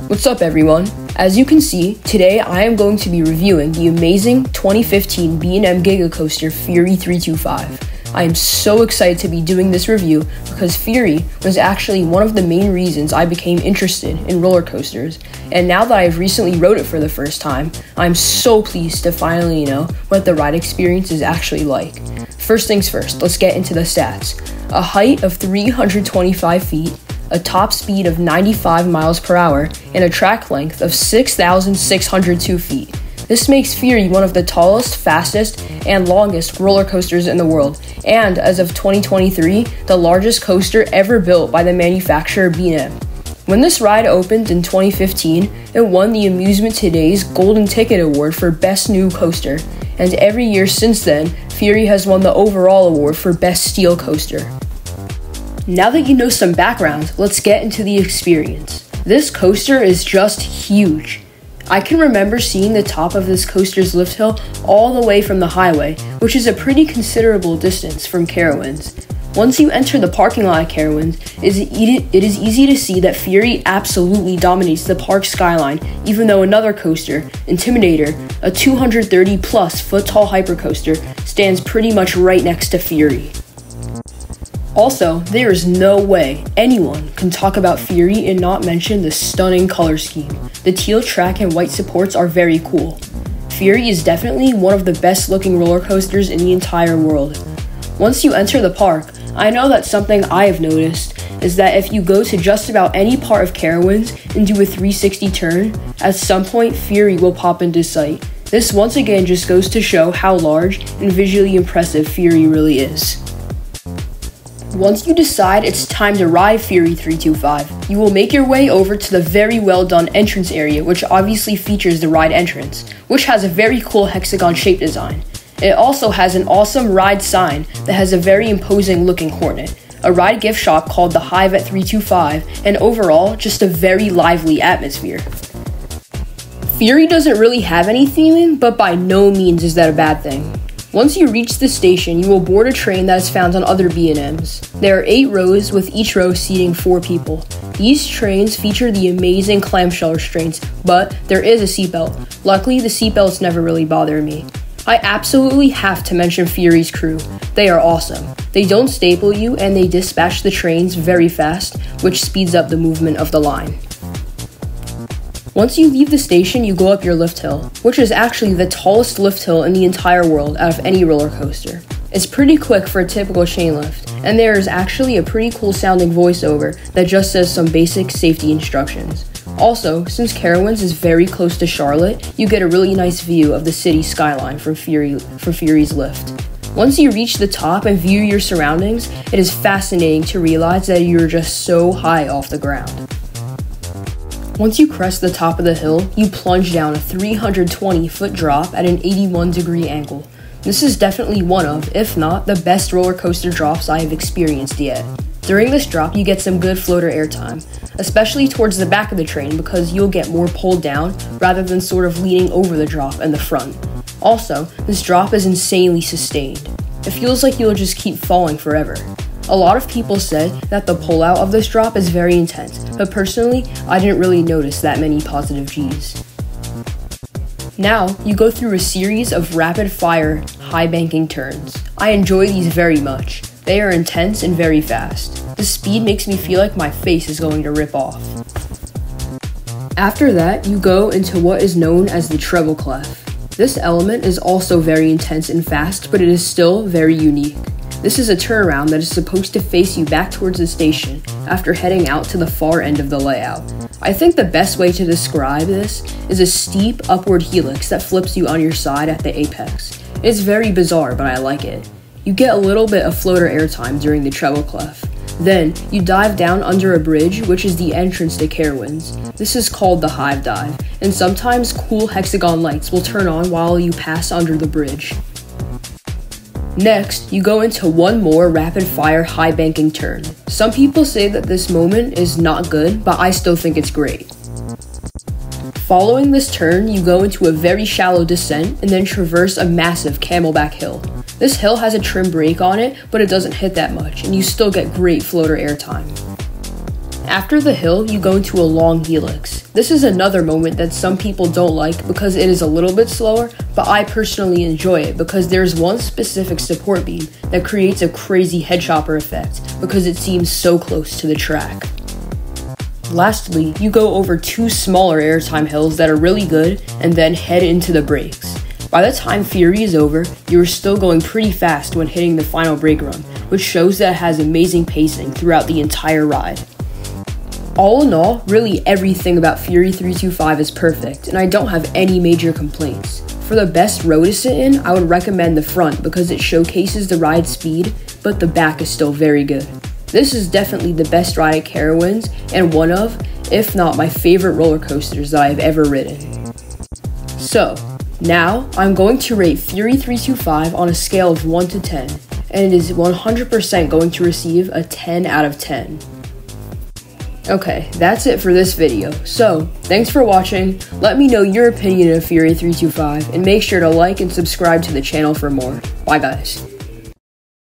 What's up everyone? As you can see, today I am going to be reviewing the amazing 2015 B&M Giga Coaster Fury 325. I am so excited to be doing this review because Fury was actually one of the main reasons I became interested in roller coasters, and now that I have recently rode it for the first time, I am so pleased to finally know what the ride experience is actually like. First things first, let's get into the stats. A height of 325 feet, a top speed of 95 miles per hour, and a track length of 6,602 feet. This makes Fury one of the tallest, fastest, and longest roller coasters in the world, and as of 2023, the largest coaster ever built by the manufacturer B&M. When this ride opened in 2015, it won the Amusement Today's Golden Ticket Award for Best New Coaster, and every year since then, Fury has won the overall award for Best Steel Coaster. Now that you know some background, let's get into the experience. This coaster is just huge. I can remember seeing the top of this coaster's lift hill all the way from the highway, which is a pretty considerable distance from Carowinds. Once you enter the parking lot at Carowinds, it is easy to see that Fury absolutely dominates the park skyline, even though another coaster, Intimidator, a 230 plus foot tall hypercoaster, stands pretty much right next to Fury. Also, there is no way anyone can talk about Fury and not mention the stunning color scheme. The teal track and white supports are very cool. Fury is definitely one of the best looking roller coasters in the entire world. Once you enter the park, I know that something I have noticed is that if you go to just about any part of Carowinds and do a 360 turn, at some point Fury will pop into sight. This once again just goes to show how large and visually impressive Fury really is. Once you decide it's time to ride Fury 325, you will make your way over to the very well done entrance area, which obviously features the ride entrance, which has a very cool hexagon shape design. It also has an awesome ride sign that has a very imposing looking hornet, a ride gift shop called the Hive at 325, and overall, just a very lively atmosphere. Fury doesn't really have any theming, but by no means is that a bad thing. Once you reach the station, you will board a train that is found on other B&Ms. There are 8 rows, with each row seating 4 people. These trains feature the amazing clamshell restraints, but there is a seatbelt. Luckily, the seatbelts never really bothered me. I absolutely have to mention Fury's crew. They are awesome. They don't staple you, and they dispatch the trains very fast, which speeds up the movement of the line. Once you leave the station, you go up your lift hill, which is actually the tallest lift hill in the entire world out of any roller coaster. It's pretty quick for a typical chain lift, and there is actually a pretty cool sounding voiceover that just says some basic safety instructions. Also, since Carowinds is very close to Charlotte, you get a really nice view of the city skyline from Fury's lift. Once you reach the top and view your surroundings, it is fascinating to realize that you're just so high off the ground. Once you crest the top of the hill, you plunge down a 320-foot drop at an 81-degree angle. This is definitely one of, if not, the best roller coaster drops I have experienced yet. During this drop, you get some good floater airtime, especially towards the back of the train because you'll get more pulled down rather than sort of leaning over the drop in the front. Also, this drop is insanely sustained. It feels like you'll just keep falling forever. A lot of people said that the pullout of this drop is very intense, but personally, I didn't really notice that many positive G's. Now, you go through a series of rapid-fire, high-banking turns. I enjoy these very much. They are intense and very fast. The speed makes me feel like my face is going to rip off. After that, you go into what is known as the treble clef. This element is also very intense and fast, but it is still very unique. This is a turnaround that is supposed to face you back towards the station after heading out to the far end of the layout. I think the best way to describe this is a steep upward helix that flips you on your side at the apex. It's very bizarre, but I like it. You get a little bit of floater airtime during the treble clef. Then, you dive down under a bridge, which is the entrance to Carowinds. This is called the Hive Dive, and sometimes cool hexagon lights will turn on while you pass under the bridge. Next, you go into one more rapid-fire high-banking turn. Some people say that this moment is not good, but I still think it's great. Following this turn, you go into a very shallow descent and then traverse a massive camelback hill. This hill has a trim brake on it, but it doesn't hit that much, and you still get great floater airtime. After the hill, you go into a long helix. This is another moment that some people don't like because it is a little bit slower, but I personally enjoy it because there's one specific support beam that creates a crazy head chopper effect because it seems so close to the track. Lastly, you go over 2 smaller airtime hills that are really good and then head into the brakes. By the time Fury is over, you are still going pretty fast when hitting the final brake run, which shows that it has amazing pacing throughout the entire ride. All in all, really everything about Fury 325 is perfect, and I don't have any major complaints. For the best row to sit in, I would recommend the front because it showcases the ride speed, but the back is still very good. This is definitely the best ride at Carowinds, and one of, if not my favorite roller coasters that I have ever ridden. So, now I'm going to rate Fury 325 on a scale of 1 to 10, and it is 100% going to receive a 10 out of 10. Okay, that's it for this video. So, thanks for watching. Let me know your opinion of Fury 325 and make sure to like and subscribe to the channel for more. Bye guys.